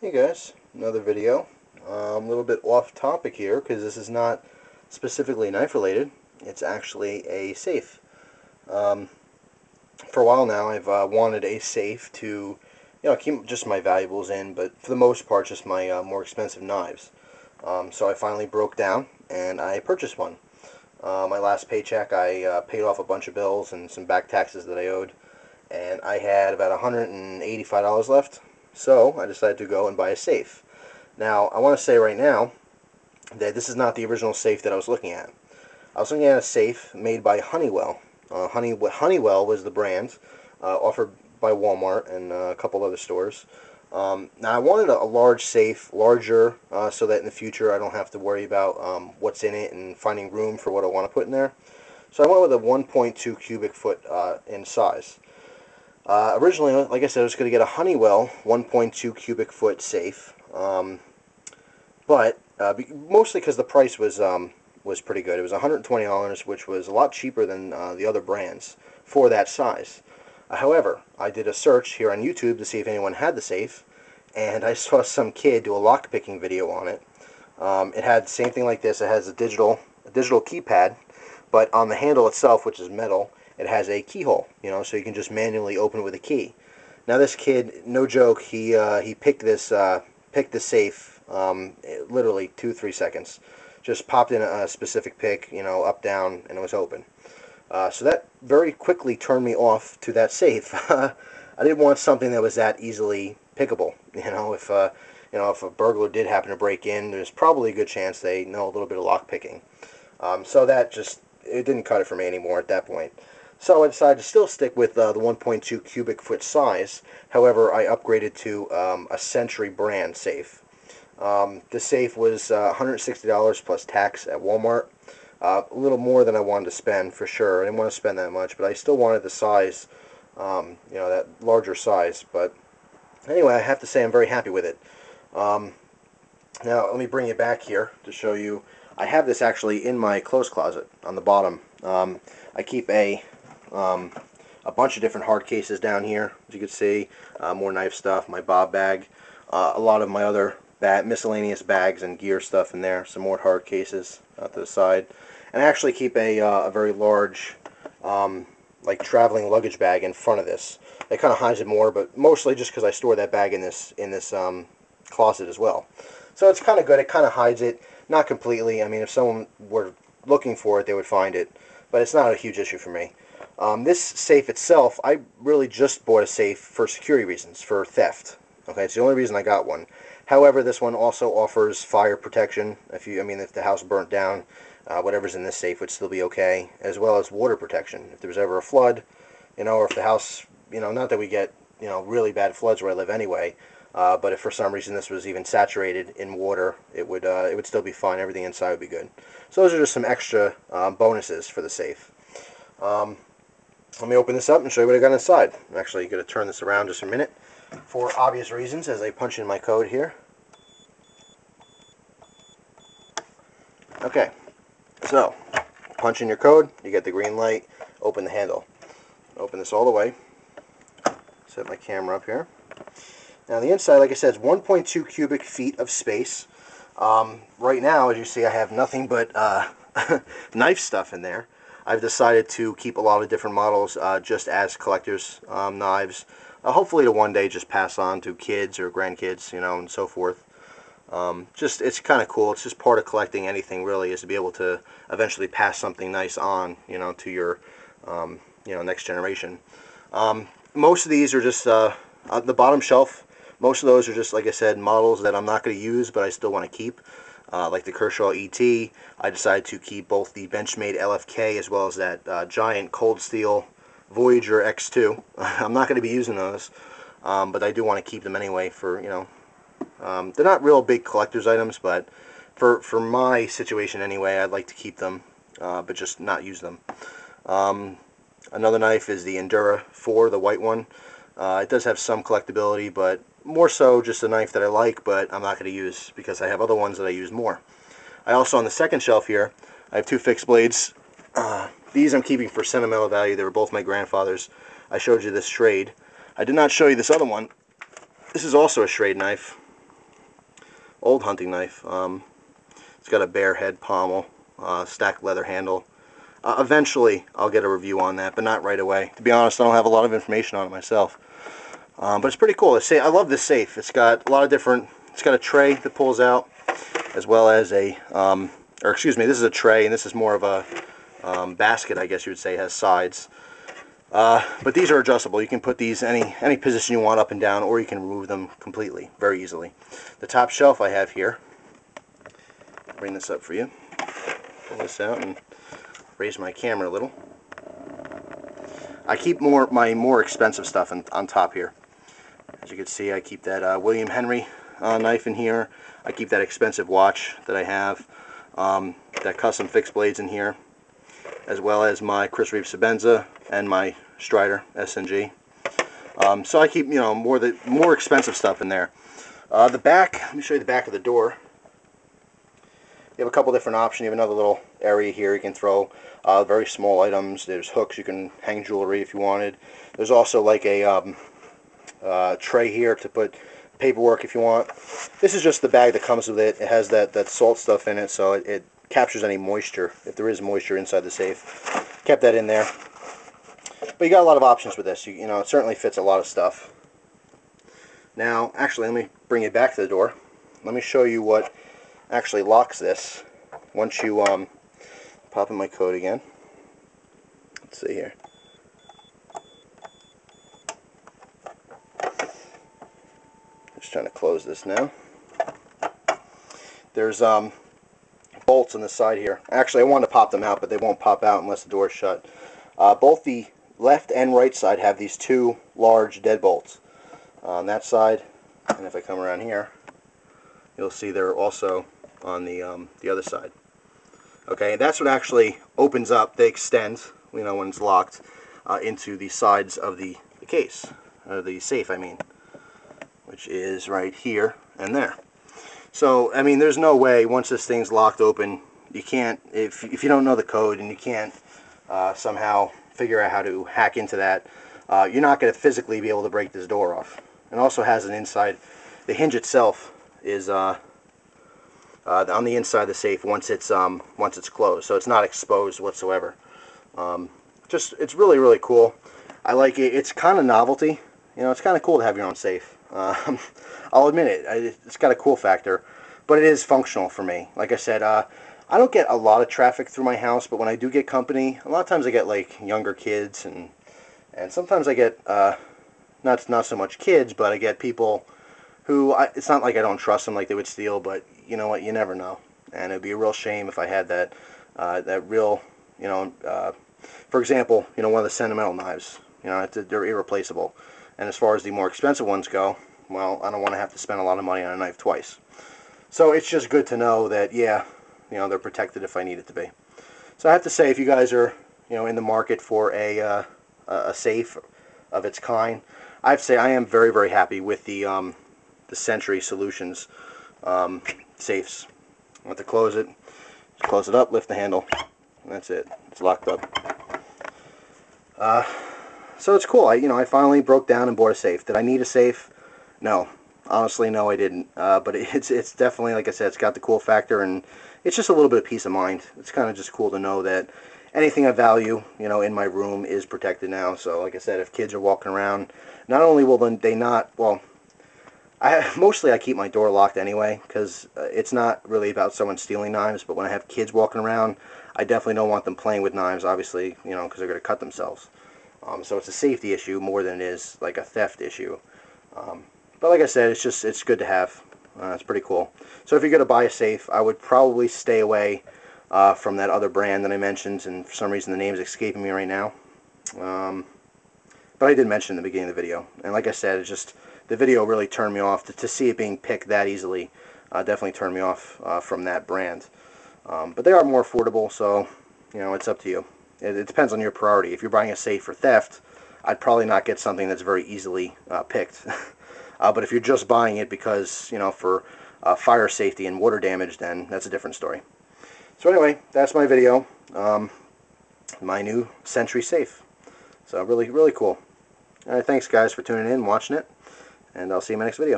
Hey guys, another video. A little bit off topic here because this is not specifically knife related. It's actually a safe. Um, for a while now, I've wanted a safe to, keep just my valuables in, but for the most part, just my more expensive knives. So I finally broke down and I purchased one. My last paycheck, I paid off a bunch of bills and some back taxes that I owed, and I had about $185 left. So I decided to go and buy a safe. Now, I want to say right now that this is not the original safe that I was looking at. I was looking at a safe made by Honeywell. Honeywell was the brand, offered by Walmart and a couple other stores. Now, I wanted a large safe, larger, so that in the future I don't have to worry about what's in it and finding room for what I want to put in there. So I went with a 1.2 cubic foot in size. Originally, like I said, I was going to get a Honeywell 1.2 cubic foot safe, but mostly because the price was pretty good. It was $120, which was a lot cheaper than the other brands for that size. However, I did a search here on YouTube to see if anyone had the safe, and I saw some kid do a lock-picking video on it. It had the same thing like this. It has a digital keypad, but on the handle itself, which is metal, it has a keyhole, so you can just manually open it with a key. Now this kid, no joke, he picked this safe literally 2-3 seconds. Just popped in a specific pick, up down, and it was open. So that very quickly turned me off to that safe. I didn't want something that was that easily pickable. If a burglar did happen to break in, there's probably a good chance they know a little bit of lock picking. So that just it didn't cut it for me anymore at that point. So I decided to still stick with the 1.2 cubic foot size. However, I upgraded to a Sentry brand safe. The safe was $160 plus tax at Walmart. A little more than I wanted to spend for sure. I didn't want to spend that much, but I still wanted the size, that larger size. But anyway, I have to say I'm very happy with it. Now let me bring it back here to show you. I have this actually in my clothes closet on the bottom. I keep a bunch of different hard cases down here, as you can see. More knife stuff, my bob bag, a lot of my other miscellaneous bags and gear stuff in there. Some more hard cases out to the side, and I actually keep a very large, like traveling luggage bag in front of this. It kind of hides it more, but mostly just because I store that bag in this closet as well. So it's kind of good. It kind of hides it, not completely. I mean, if someone were looking for it, they would find it, but it's not a huge issue for me. This safe itself, I really just bought a safe for security reasons, for theft. Okay, it's the only reason I got one. However, this one also offers fire protection. If the house burnt down, whatever's in this safe would still be okay, as well as water protection. If there was ever a flood, or if the house, not that we get, really bad floods where I live anyway, but if for some reason this was even saturated in water, it would still be fine. Everything inside would be good. So those are just some extra bonuses for the safe. Let me open this up and show you what I got inside. I'm actually going to turn this around just a minute for obvious reasons as I punch in my code here. Okay, so punch in your code, you get the green light, open the handle. Open this all the way. Set my camera up here. Now the inside, like I said, is 1.2 cubic feet of space. Right now, as you see, I have nothing but knife stuff in there. I've decided to keep a lot of different models just as collector's knives. Hopefully to one day just pass on to kids or grandkids, and so forth. It's kind of cool. It's just part of collecting anything, really, is to be able to eventually pass something nice on, to your, next generation. Most of these are just on the bottom shelf. Most of those are just, like I said, models that I'm not going to use, but I still want to keep. Like the Kershaw ET, I decided to keep both the Benchmade LFK as well as that giant Cold Steel Voyager X2. I'm not going to be using those, but I do want to keep them anyway for, they're not real big collector's items, but for my situation anyway, I'd like to keep them, but just not use them. Another knife is the Endura 4, the white one. It does have some collectability, but more so just a knife that I like, but I'm not going to use because I have other ones that I use more. I also, on the second shelf here, I have two fixed blades. These I'm keeping for sentimental value. They were both my grandfather's. I showed you this Schrade. I did not show you this other one. This is also a Schrade knife. old hunting knife. It's got a bear head pommel, stacked leather handle. Eventually I'll get a review on that, but not right away. To be honest, I don't have a lot of information on it myself. But it's pretty cool. I love this safe. It's got a lot of different, it's got a tray that pulls out, as well as a, or excuse me, this is a tray, and this is more of a basket, I guess you would say. It has sides. But these are adjustable. You can put these any position you want up and down, or you can remove them completely, very easily. The top shelf I have here, bring this up for you, pull this out and raise my camera a little. I keep my more expensive stuff on top here. As you can see, I keep that William Henry knife in here. I keep that expensive watch that I have, that custom fixed blades in here, as well as my Chris Reeve Sebenza and my Strider SNG. So I keep, you know, more expensive stuff in there. The back, let me show you the back of the door. You have a couple different options. You have another little area here you can throw very small items. There's hooks, you can hang jewelry if you wanted. There's also like a tray here to put paperwork if you want. This is just the bag that comes with it. It has that salt stuff in it, so it captures any moisture, if there is moisture inside the safe. Kept that in there. But you got a lot of options with this. You know, it certainly fits a lot of stuff. Now, actually, let me bring it back to the door. Let me show you what actually locks this. Once you pop in my code again. Let's see here. Just trying to close this now. There's bolts on the side here. Actually, I wanted to pop them out, but they won't pop out unless the door is shut. Both the left and right side have these two large deadbolts. On that side, and if I come around here, you'll see they're also on the other side. Okay, that's what actually opens up. They extend, you know, when it's locked, into the sides of the case, or the safe, I mean, which is right here and there. So, I mean, there's no way once this thing's locked open, you can't, if you don't know the code and you can't somehow figure out how to hack into that, you're not going to physically be able to break this door off. It also has an inside, the hinge itself is on the inside of the safe once it's closed, so it's not exposed whatsoever. It's really, really cool. I like it. It's kind of novelty. You know, it's kind of cool to have your own safe. I'll admit it. It's got a cool factor, but it is functional for me. Like I said, I don't get a lot of traffic through my house, but when I do get company, a lot of times I get like younger kids, and sometimes I get not so much kids, but I get people who it's not like I don't trust them like they would steal, but you know what, you never know, and it'd be a real shame if I had that real, you know, for example, you know, one of the sentimental knives, you know, they're irreplaceable, and as far as the more expensive ones go, well, I don't want to have to spend a lot of money on a knife twice. So it's just good to know that, yeah, you know, they're protected if I need it to be. So I have to say, if you guys are, you know, in the market for a safe of its kind, I have to say I am very, very happy with the Sentry Solutions safes. I want to close it up, lift the handle, and that's it. It's locked up. So it's cool. I finally broke down and bought a safe. Did I need a safe? No. Honestly, no, I didn't. But it's definitely, like I said, it's got the cool factor, and it's just a little bit of peace of mind. It's kind of just cool to know that anything of value, you know, in my room is protected now. So, like I said, if kids are walking around, not only will they not, well, mostly I keep my door locked anyway, because it's not really about someone stealing knives, but when I have kids walking around, I definitely don't want them playing with knives, obviously, you know, because they're going to cut themselves. So it's a safety issue more than it is like a theft issue. But like I said, it's good to have. It's pretty cool. So if you're going to buy a safe, I would probably stay away from that other brand that I mentioned, and for some reason the name's escaping me right now. But I did mention in the beginning of the video, and like I said, it's just the video really turned me off. To see it being picked that easily definitely turned me off from that brand. But they are more affordable, so you know, it's up to you. It depends on your priority. If you're buying a safe for theft, I'd probably not get something that's very easily picked. But if you're just buying it because, you know, for fire safety and water damage, then that's a different story. So anyway, that's my video. My new Sentry safe. So really, really cool. Alright, thanks guys for tuning in, watching it, and I'll see you in my next video.